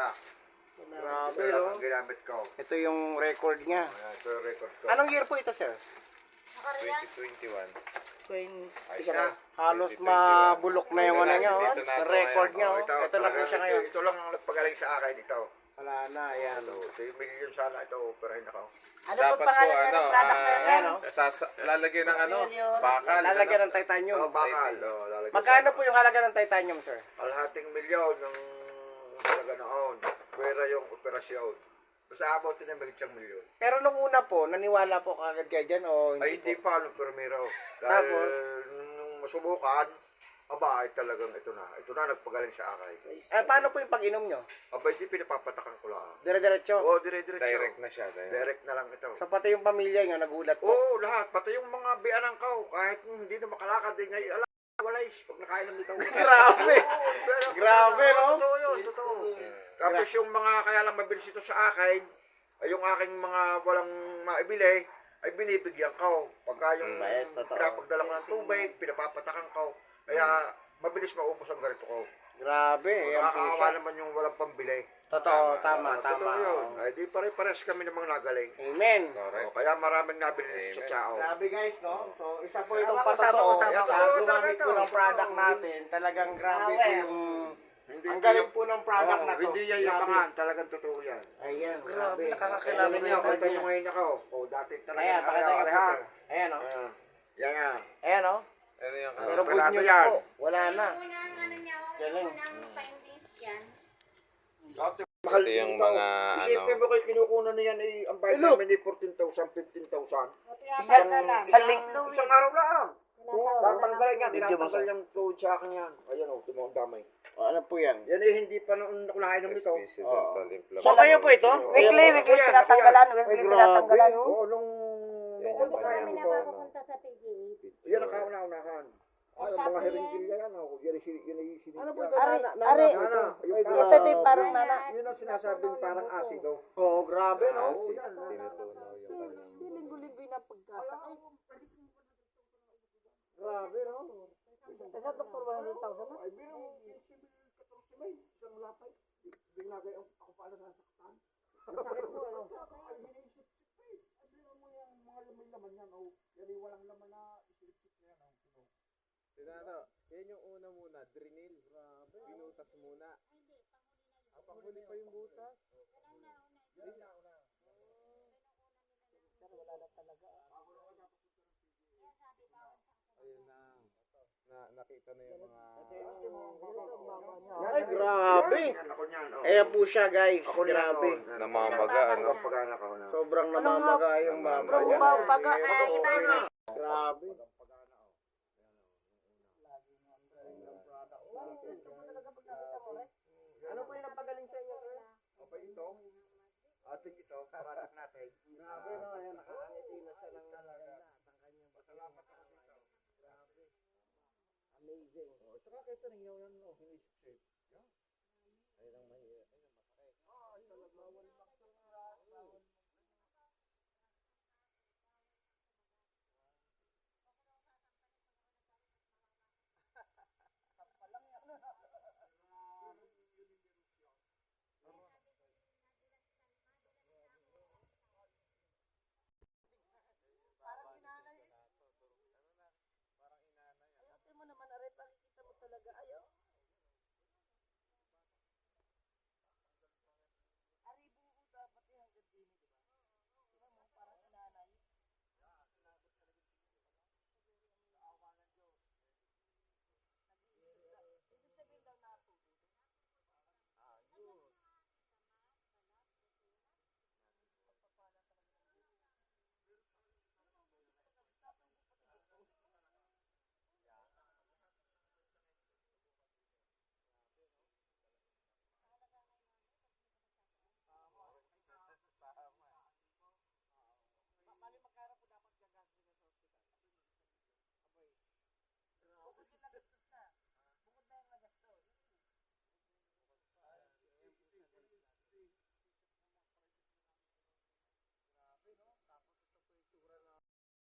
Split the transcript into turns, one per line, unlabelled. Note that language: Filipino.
truck.
Grabe,
Ito lang
no?
ang ginamit ko.
Ito yung record niya.
Ayan, ito yung record ko.
Anong year po ito, sir?
2021.
Ay,
Tika
siya.
na. Halos
2021.
mabulok na yung ano niya, oh.
Dito na
Yung
ito
record
ngayon.
niya, oh.
Ito,
Ito na po siya ngayon.
Ito lang ang nagpagaling sa akin, ito.
Wala na, ayan.
Ito yung million sana, ito, operahin ako.
Ano
Dapat
po pangalan
po,
na
ano,
ng product sir?
Ayan, oh.
lalagyan ng ano, bakal.
Lalagyan ng titanium.
Oh, bakal. Oh, lalagyan
Magkano
sa-
po yung halaga ng titanium, sir?
Kalahating milyon ng halaga noon. Pwera yung operasyon. Basta abot din yung magiging milyon.
Pero nung una po, naniwala po kagad kayo dyan, o
Ay,
hindi
hindi
po?
pa, nung primero. Dahil
Tapos?
nung masubukan, aba, ay talagang ito na. Ito na, nagpagaling sa akin.
Paano po yung pag-inom nyo?
Aba, hindi pinapapatakan ko lang.
Dire-diretso?
Oo, dire-diretso.
Direct na siya.
Direct na lang ito.
So pati yung pamilya nyo, nagulat po?
Oo, lahat. Pati yung mga bianang ko, kahit hindi na makalakad, eh, ngayon, alam, walay, pag nakain ng bitaw.
Grabe! Grabe, no?
Totoo yun, totoo. Tapos yung mga kaya lang mabilis ito sa akin, ay yung aking mga walang maibili, ay binibigyan ko. Pagka yung
totoo.
pinapagdala ko ng tubig, pinapapatakan ko. Kaya mabilis maubos ang ganito ko.
Grabe, yan po
Nakakaawa
siya.
naman yung walang pambili.
Totoo, tama.
Totoo yun. Ay di pare-pares kami namang nagaling.
Amen.
Correct.
Kaya maraming nabili dito sa
Amen.
Chao.
Grabe guys, no? So, isa po itong
Sama
patotoo.
ko, sama ko.
Sa gumamit po ng product natin, talagang grabe po yung... Ang galing po ng product na to.
Hindi yan yapangan, talagang totoo yan.
Ayan,
Grabe,
grabe.
nakakakilala
Alam niyo, kita nyo ngayon ako. O, dati talaga.
Ayan, pakita nyo po, sir. Ayan, oh.
Yan nga.
Ayan, oh.
Ano yung
Pero good
Operado
news
yan.
po. Wala na.
Unang ano niya,
Galing.
unang findings yan.
Dati, mahal
Ito yung
dito.
mga,
Isipin
ano,
mo kayo kinukunan niyan ay ang bayad
Look.
namin ay 14,000, 15,000.
Sa link.
Isang araw lang. Tatanggalin nga,
Video mo,
tinatanggal
sir.
yung fluid sa akin yan. Ayan o, tumawang damay.
O, ano po yan?
Yan eh, hindi pa noon ako nakainom ito.
accidental
So,
inflammation.
kayo po ito?
Weekly tinatanggalan. Weekly
Ay,
tinatanggalan.
grabe,
Oo, nung...
Yan
nung
yung
nakainom
Kami
ko.
na mapupunta sa PGH.
Yan ang kauna-unahan. Ay, ang mga hiringgil yan. Yan ay sinigyan.
Ano po ito?
Ari,
Nana,
ari.
nana,
Ay,
ito.
Ito yung parang nana.
Yun ang sinasabing parang asido.
Oo, grabe, no?
Oo, yan.
Tinutunaw yung kanyang...
Hindi linggo-linggo na pagkasakay.
Grabe, no?
Sa doktor 100,000 na.
Ay, binang 14 May, isang lapay. Binagay ako paano nasaktan.
Sakit mo, ano?
Ay, hinisip eh. Ay, binang mo yung mga laman yan. Oh, yan ay walang laman na isip-sip na yan.
Tinano, yan yung una muna, drinil. Grabe. Binutas muna. Panghuli pa yung butas. Ayun na. Nakita na yung mga...
Ay, grabe.
Ako niyan, oh.
Ayan po siya, guys.
Ako niyan,
Grabe.
oh.
Namamaga, ano?
Ang pag-anak ako na.
Sobrang namamaga yung mama
Sobrang
niya.
umapaga.
Grabe. Ano po yung napagaling sa inyo, sir?
Okay, ito. Ating ito, paratak natin.
Grabe, no? Ayan, nakakangiti na siya ng maganda.
Salamat ako dito.
Grabe. Amazing.
Saka kayo ito ninyo yan, no? Hinisip.
Ayun ang mahirap. Ayun ang masakit.
Ayun, nagmawal pa.
Ate mo naman, aray, pakikita mo talaga. Ayaw. Ari, buho dapat yung hanggang din, di ba? Tingnan mo, parang inanay. Ibig sabihin daw natubig.